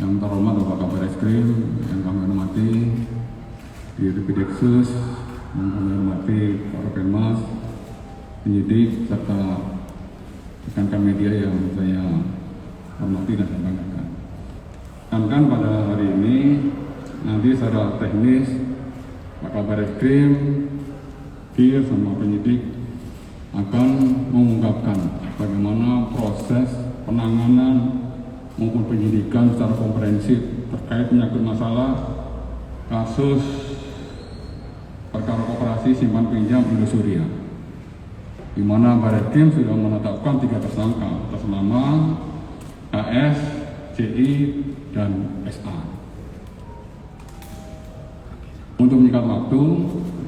yang terhormat Bapak Kabar Eskrim, yang kami hormati di Depideksus, yang kami hormati Pak Rokemas, penyidik, serta rekan-rekan media yang saya hormati dan saya banggakan. Kan pada hari ini nanti secara teknis Pak Kabar Eskrim, KIR sama penyidik akan mengungkapkan bagaimana proses penanganan maupun penyidikan secara komprehensif terkait menyangkut masalah kasus perkara koperasi simpan pinjam Indosuria, di mana Barreskrim sudah menetapkan 3 tersangka atas nama AS, CI, dan SA. Untuk menyikat waktu,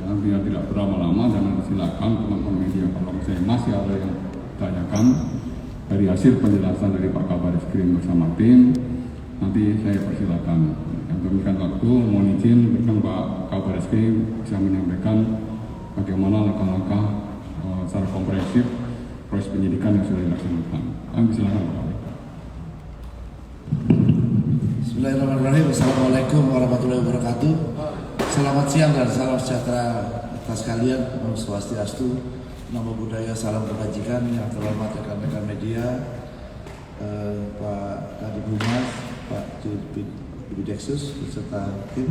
ya, biar tidak berlama-lama, dan silakan teman-teman media kalau saya masih ada yang tanyakan dari hasil penjelasan dari Pak Kabar Eskrim bersama tim, nanti saya persilakan. Yang demikian waktu, mohon izin berkenan Pak Kabar Eskrim bisa menyampaikan bagaimana langkah-langkah secara komprehensif proses penyidikan yang sudah dilaksanakan. Kami silakan Pak. Bismillahirrahmanirrahim. Assalamualaikum warahmatullahi wabarakatuh. Selamat siang dan salam sejahtera atas kalian. Om Swastiastu, Namo Buddhaya, salam kebajikan. Yang terhormat rekan-rekan media, Pak Kadif Humas, Pak Depideksus beserta tim,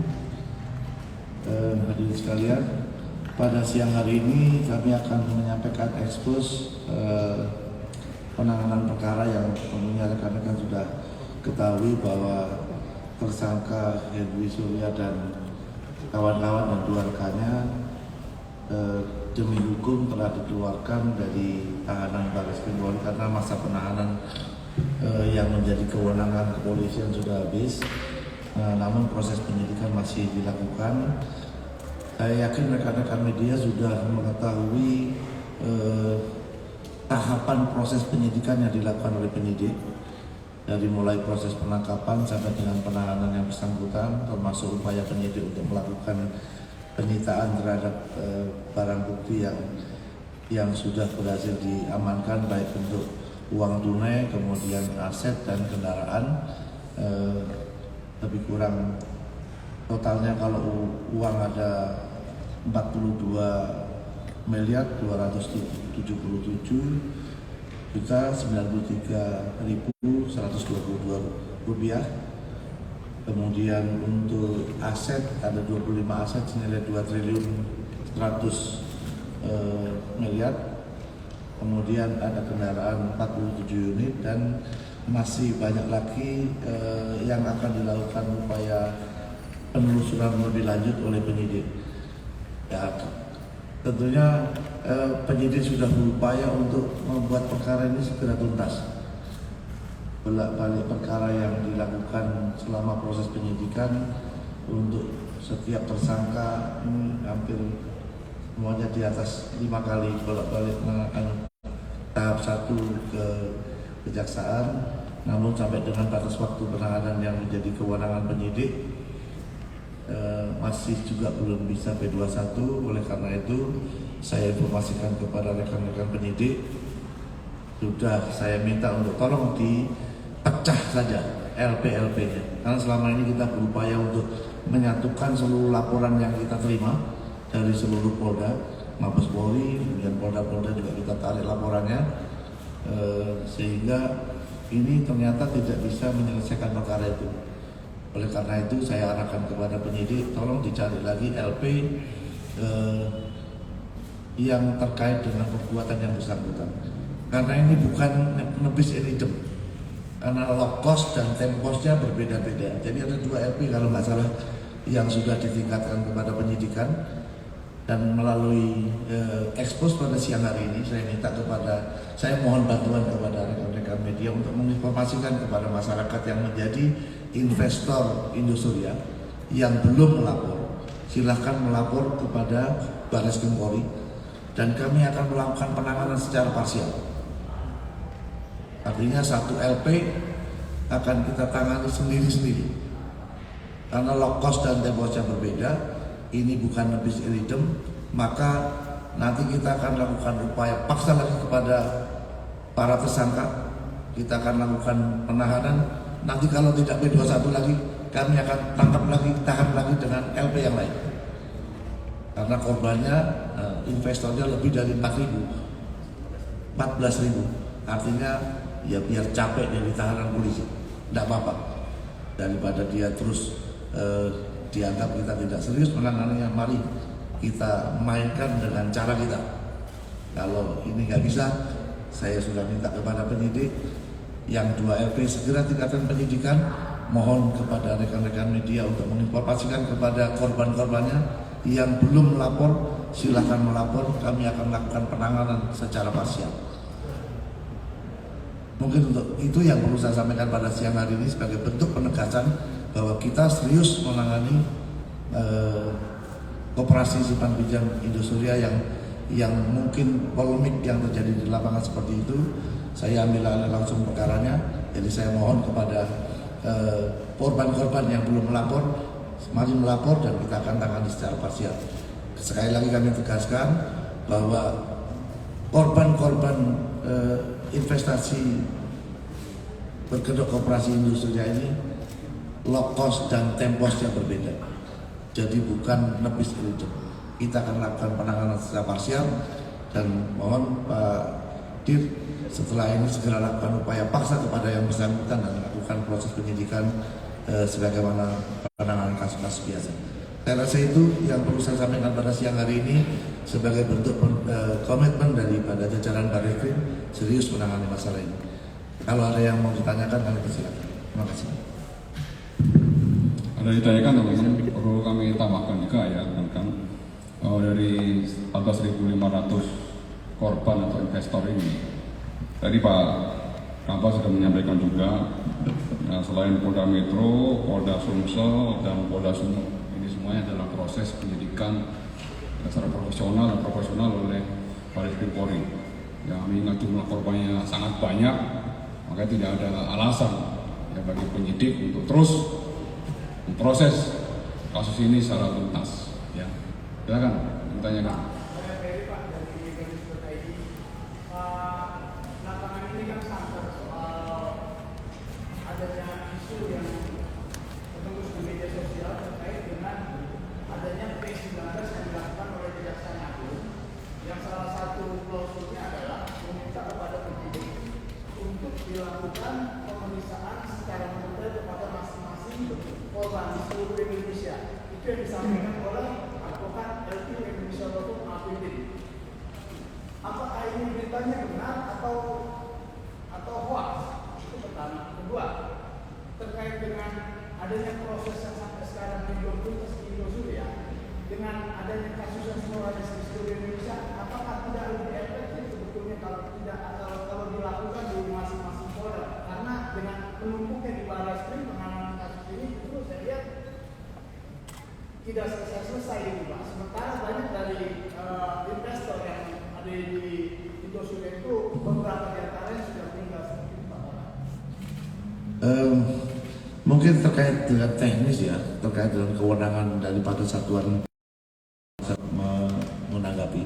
hadirin sekalian. Pada siang hari ini kami akan menyampaikan ekspos penanganan perkara yang tentunya rekan-rekan sudah ketahui bahwa tersangka Henry Surya dan kawan-kawan dan 2 rekannya demi hukum telah dikeluarkan dari tahanan Barreskrim Polri karena masa penahanan yang menjadi kewenangan kepolisian sudah habis. Namun proses penyidikan masih dilakukan. Saya yakin rekan-rekan media sudah mengetahui tahapan proses penyidikan yang dilakukan oleh penyidik, dari mulai proses penangkapan sampai dengan penahanan yang bersangkutan, termasuk upaya penyidik untuk melakukan penyitaan terhadap barang bukti yang sudah berhasil diamankan, baik untuk uang tunai, kemudian aset dan kendaraan. Lebih kurang totalnya kalau uang ada 42.977.123.122 rupiah. Kemudian untuk aset ada 25 aset senilai 2 triliun 100 miliar. Kemudian ada kendaraan 47 unit dan masih banyak lagi yang akan dilakukan upaya penelusuran lebih lanjut oleh penyidik. Ya, tentunya penyidik sudah berupaya untuk membuat perkara ini segera tuntas. Bolak-balik perkara yang dilakukan selama proses penyidikan untuk setiap tersangka hampir semuanya di atas 5 kali bolak-balik tahap 1 ke kejaksaan. Namun sampai dengan batas waktu penahanan yang menjadi kewenangan penyidik masih juga belum bisa P21. Oleh karena itu saya informasikan kepada rekan-rekan penyidik, sudah saya minta untuk tolong dipecah saja LP-nya, karena selama ini kita berupaya untuk menyatukan seluruh laporan yang kita terima dari seluruh Polda, Mabes Polri, kemudian Polda-Polda juga kita tarik laporannya, sehingga ini ternyata tidak bisa menyelesaikan perkara itu. Oleh karena itu saya arahkan kepada penyidik, tolong dicari lagi LP yang terkait dengan perbuatan yang bersangkutan. Karena ini bukan nebis in idem, karena low cost dan temposnya berbeda-beda. Jadi ada 2 LP kalau nggak salah yang sudah ditingkatkan kepada penyidikan. Dan melalui ekspos pada siang hari ini saya mohon bantuan kepada rekan-rekan media untuk menginformasikan kepada masyarakat yang menjadi investor Indosuria yang belum melapor, silahkan melapor kepada Barreskrim Polri dan kami akan melakukan penanganan secara parsial. Artinya 1 LP akan kita tangani sendiri-sendiri karena low cost dan temposnya berbeda. Ini bukan nebis in idem, maka nanti kita akan lakukan upaya paksa lagi kepada para tersangka. Kita akan lakukan penahanan nanti kalau tidak P21 lagi, kami akan tangkap lagi, tahan lagi dengan LP yang lain. Karena korbannya investornya lebih dari 14.000. Artinya ya biar capek dari tahanan polisi, tidak apa-apa. Daripada dia terus dianggap kita tidak serius menanganinya, mari kita mainkan dengan cara kita. Kalau ini nggak bisa, saya sudah minta kepada penyidik yang 2 LP segera tingkatkan penyidikan. Mohon kepada rekan-rekan media untuk menginformasikan kepada korban-korbannya yang belum melapor, silahkan melapor. Kami akan melakukan penanganan secara parsial. Mungkin untuk itu yang perlu saya sampaikan pada siang hari ini sebagai bentuk penegasan bahwa kita serius menangani koperasi simpan pinjam Indosuria yang mungkin polemik yang terjadi di lapangan seperti itu. Saya ambil alih langsung perkaranya. Jadi saya mohon kepada korban-korban yang belum melapor, mari melapor dan kita akan tangani secara parsial. Sekali lagi kami tegaskan bahwa korban-korban investasi berkedok koperasi Indosuria ini low cost dan temposnya berbeda. Jadi bukan nebis itu. Kita akan lakukan penanganan secara parsial dan mohon Pak Dir setelah ini segera lakukan upaya paksa kepada yang bersangkutan dan lakukan proses penyidikan sebagaimana penanganan kasus-kasus biasa. Saya rasa itu yang perlu saya sampaikan pada siang hari ini sebagai bentuk komitmen daripada jajaran Barreskrim serius menangani masalah ini. Kalau ada yang mau ditanyakan, kami persilakan. Terima kasih. Ada ditanyakan teman-teman, perlu kami tambahkan juga ya rekan-rekan, dari 14.500 korban atau investor ini. Tadi Pak Kapolres sudah menyampaikan juga, selain Polda Metro, Polda Sumsel, dan Polda Sumut, ini semuanya adalah proses penyidikan secara profesional dan proporsional oleh Barreskrim Polri. Ya, mengingat jumlah korbannya sangat banyak, maka tidak ada alasan ya bagi penyidik untuk terus memproses kasus ini secara tuntas. Ya, silakan ditanyakan. dilakukan pemeriksaan secara menyeluruh kepada masing-masing korban di seluruh Indonesia. Itu yang disampaikan oleh advokat LQ Indonesia Law APD. Apakah ini beritanya benar atau hoax? Itu pertama. Kedua, terkait dengan adanya proses yang sampai sekarang di Indosuria, dengan adanya kasus yang semua ada di seluruh Indonesia, apakah tidak lebih efektif sebetulnya kalau dilakukan di masing-masing polda? Karena dengan penumpuknya di Barreskrim penanganan kasus ini, itu saya lihat tidak selesai ini, Pak. Sementara banyak dari investor yang ada di Indosuria itu beberapa di antaranya sudah meninggal seperti itu, Pak. Mungkin terkait dengan teknis ya, terkait dengan kewenangan daripada satuan menanggapi.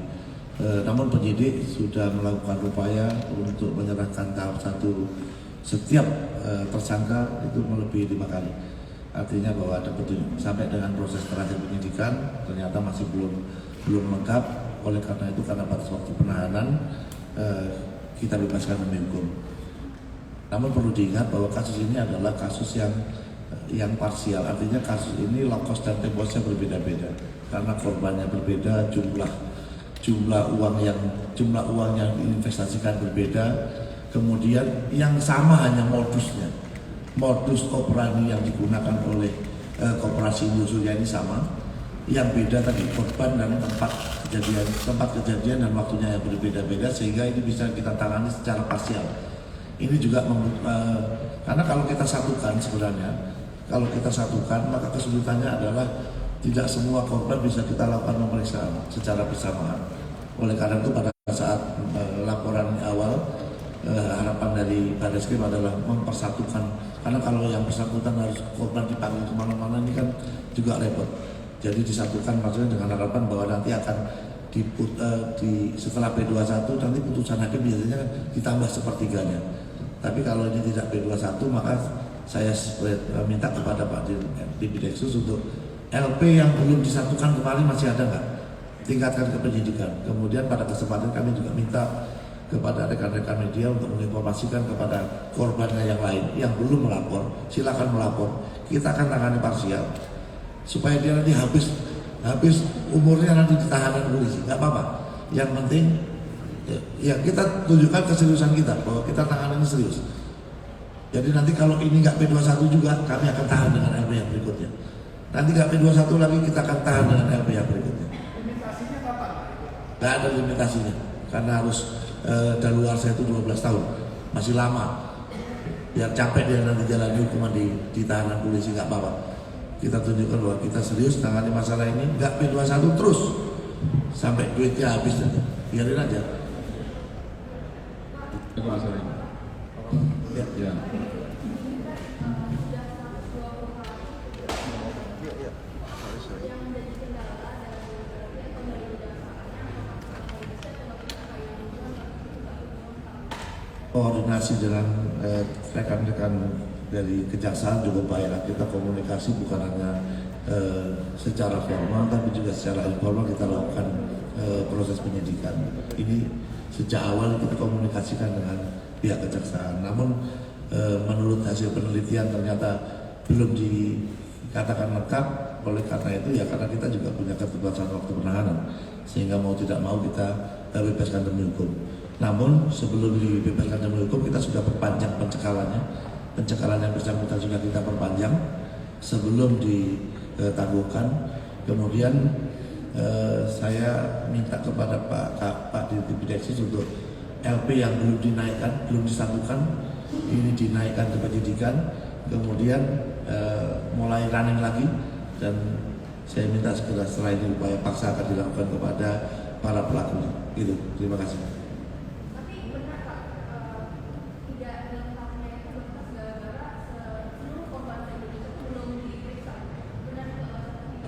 Namun penyidik sudah melakukan upaya untuk menyerahkan tahap 1 setiap tersangka itu melebihi 5 kali. Artinya bahwa ada petunjuk sampai dengan proses terakhir penyidikan ternyata masih belum lengkap. Oleh karena itu, karena batas waktu penahanan kita bebaskan demi hukum. Namun perlu diingat bahwa kasus ini adalah kasus yang parsial. Artinya kasus ini low cost dan temposnya berbeda-beda karena korbannya berbeda, jumlah uang yang diinvestasikan berbeda. Kemudian yang sama hanya modusnya, modus operandi yang digunakan oleh koperasi Indosuria ini sama. Yang beda tadi korban dan tempat kejadian dan waktunya yang berbeda-beda, sehingga ini bisa kita tangani secara parsial. Ini juga karena kalau kita satukan sebenarnya, maka kesulitannya adalah tidak semua korban bisa kita lakukan pemeriksaan secara bersamaan. Oleh karena itu pada saat laporan awal, harapan dari Barreskrim adalah mempersatukan. Karena kalau yang bersangkutan harus korban dipanggil kemana-mana ini kan juga repot. Jadi disatukan maksudnya dengan harapan bahwa nanti akan setelah P21 nanti putusan hakim biasanya ditambah sepertiganya. Tapi kalau ini tidak P21 maka saya minta kepada Pak Dirpideksus untuk LP yang belum disatukan kemarin masih ada nggak? Tingkatkan ke penyidikan. Kemudian pada kesempatan kami juga minta kepada rekan-rekan media untuk menginformasikan kepada korbannya yang lain yang belum melapor, silakan melapor. Kita akan tangani parsial supaya dia nanti habis umurnya nanti di tahanan polisi, nggak apa-apa. Yang penting ya kita tunjukkan keseriusan kita bahwa kita tangani ini serius. Jadi nanti kalau ini nggak P21 juga kami akan tahan dengan LP yang berikutnya. Nanti nggak P21 lagi kita akan tahan dengan LP yang berikutnya. Limitasinya kapan? Nggak ada limitasinya karena harus daluarsa itu 12 tahun, masih lama. Biar capek dia nanti jalani hukuman di tahanan polisi, nggak apa-apa. Kita tunjukkan bahwa kita serius tangani masalah ini, nggak P21 terus sampai duitnya habis nanti. Biarin aja. Itu masalah ini. Ya. Koordinasi dengan rekan-rekan dari kejaksaan cukup baik. Kita komunikasi bukan hanya secara formal tapi juga secara informal kita lakukan proses penyidikan. Ini sejak awal kita komunikasikan dengan pihak kejaksaan. Namun menurut hasil penelitian ternyata belum dikatakan lengkap. Oleh karena itu ya karena kita juga punya keterbatasan waktu penahanan sehingga mau tidak mau kita bebaskan demi hukum. Namun sebelum dibebaskan demi hukum kita sudah perpanjang pencekalannya. Pencekalan yang bersangkutan sudah kita perpanjang sebelum ditangguhkan. Kemudian saya minta kepada Pak Dirpideksus untuk LP yang belum dinaikkan, belum disatukan, ini dinaikkan ke penyidikan. Kemudian mulai running lagi dan saya minta segera setelah ini upaya paksa akan dilakukan kepada para pelakunya. Gitu. Terima kasih.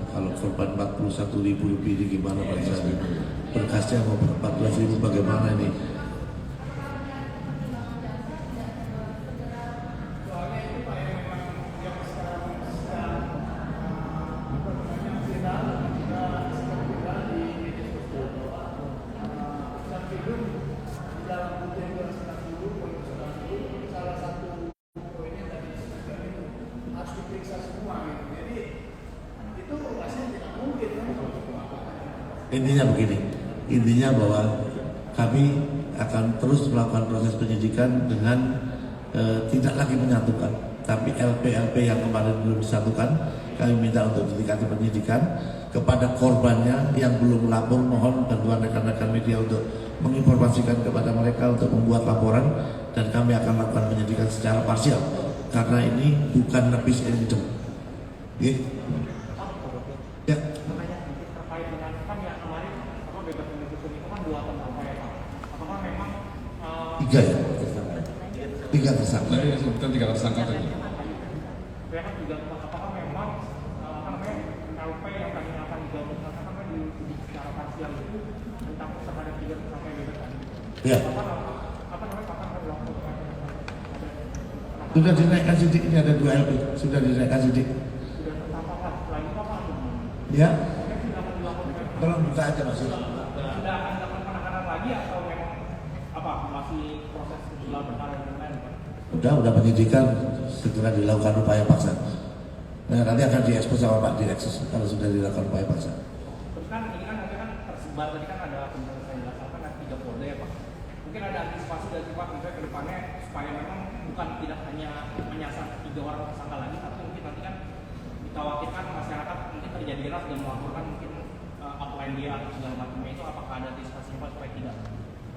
Kalau korban 41.000 lebih ini gimana Pak Isadi? Berkasnya mau 14.000 bagaimana ini? Soalnya itu Pak yang memang yang sekarang sedang viral dan juga sedang viral di media sosial bahwa pusat film di dalam ujian 290 salah satu poinnya tadi disebutkan itu harus diperiksa semua gitu. Jadi itu rasanya tidak mungkin kan kalau semua. Intinya begini, intinya bahwa kami akan terus melakukan proses penyidikan dengan tidak lagi menyatukan, tapi LP-LP yang kemarin belum disatukan, kami minta untuk ditingkatkan penyidikan. Kepada korbannya yang belum melapor, mohon bantuan rekan-rekan media untuk menginformasikan kepada mereka untuk membuat laporan dan kami akan lakukan penyidikan secara parsial karena ini bukan nepis indem. Ya. Terkait dengan kan ya kemarin apa bebas hukum itu kan 2 tahun ya Pak. Apakah memang 3 ya? 3 tersangka. Tadi disebutkan 3 tersangka tadi. ya kan juga apakah memang apa namanya LP yang tadinya akan digabungkan kan di secara parsial itu tentang terhadap 3 tersangka yang bebas tadi. Ya. Apa namanya kapan akan dilakukan? Sudah dinaikkan sidik, ini ada 2 LP, sudah dinaikkan sidik. Sudah tertangkap selain itu apa? Ya, Kemudian sudah akan dilakukan tolong buka aja Mas. sudah akan dilakukan penanganan lagi atau memang apa masih proses gelar perkara dan lain-lain Pak? Udah penyidikan segera dilakukan upaya paksa. Nah, nanti akan diekspos sama Pak Direksus kalau sudah dilakukan upaya paksa. Terus kan ini kan nanti kan tersebar tadi kan ada penjelasan saya jelaskan kan ada 3 polda ya Pak. Mungkin ada antisipasi dari Pak misalnya ke depannya supaya memang bukan tidak hanya menyasar 3 orang tersangka lagi, tapi mungkin nanti kan dikhawatirkan masyarakat mungkin terjadi gerak dan melaporkan mungkin upline dia atau segala macamnya itu apakah ada antisipasi Pak supaya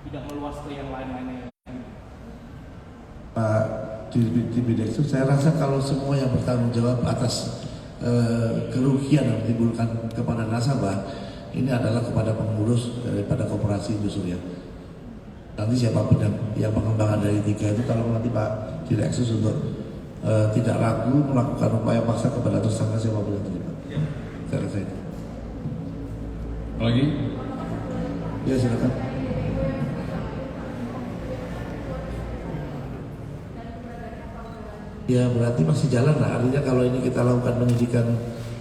tidak meluas ke yang lain-lainnya? Pak Dirpideksus, saya rasa kalau semua yang bertanggung jawab atas kerugian yang ditimbulkan kepada nasabah ini adalah kepada pengurus daripada koperasi Indosuria. Nanti siapapun yang pengembangan dari 3 itu kalau nanti Pak Direksus untuk tidak ragu melakukan upaya paksa kepada tersangka siapapun yang terlibat. Saya rasa itu. Lagi? Ya silakan. Ya berarti masih jalan lah. Artinya kalau ini kita lakukan penyidikan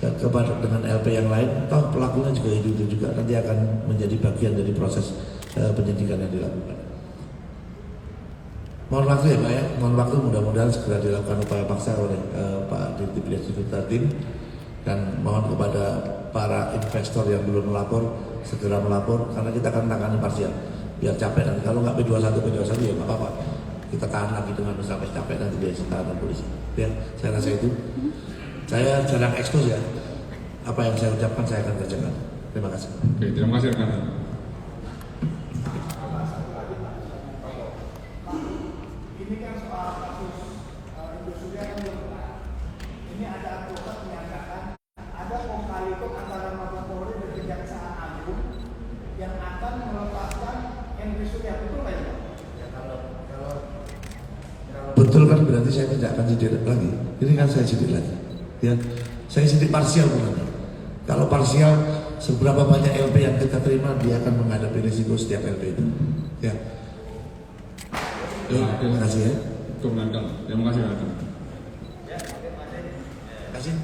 kepada dengan LP yang lain, toh pelakunya juga itu juga nanti akan menjadi bagian dari proses penyidikan yang dilakukan. Mohon waktu ya Pak ya, mohon waktu, mudah-mudahan segera dilakukan upaya paksa oleh Pak Dirtipidum Sudiptatim, dan mohon kepada para investor yang belum melapor segera melapor karena kita akan tangani parsial. Biar capek nanti kalau nggak P21 ya nggak apa-apa. Kita tahan lagi dengan sampai capek nanti dia tahanan polisi. Ya, saya rasa itu. Saya jarang ekspos ya. Apa yang saya ucapkan saya akan kerjakan. Terima kasih. Oke, terima kasih rekan. Ini kan soal kasus Indosuria kan belum pernah. Ini ada advokat menyatakan ada kong kali kong antara Mabes Polri dan Kejaksaan Agung yang akan melepaskan Indosuria, betul nggak ya Pak? Ya kalau Betul kan berarti saya tidak akan sidik lagi. Ini kan saya sidik lagi. Ya, saya sidik parsial bukan. Kalau parsial seberapa banyak LP yang kita terima dia akan menghadapi risiko setiap LP itu. Ya. Terima kasih ya. Terima kasih rekan. Terima kasih.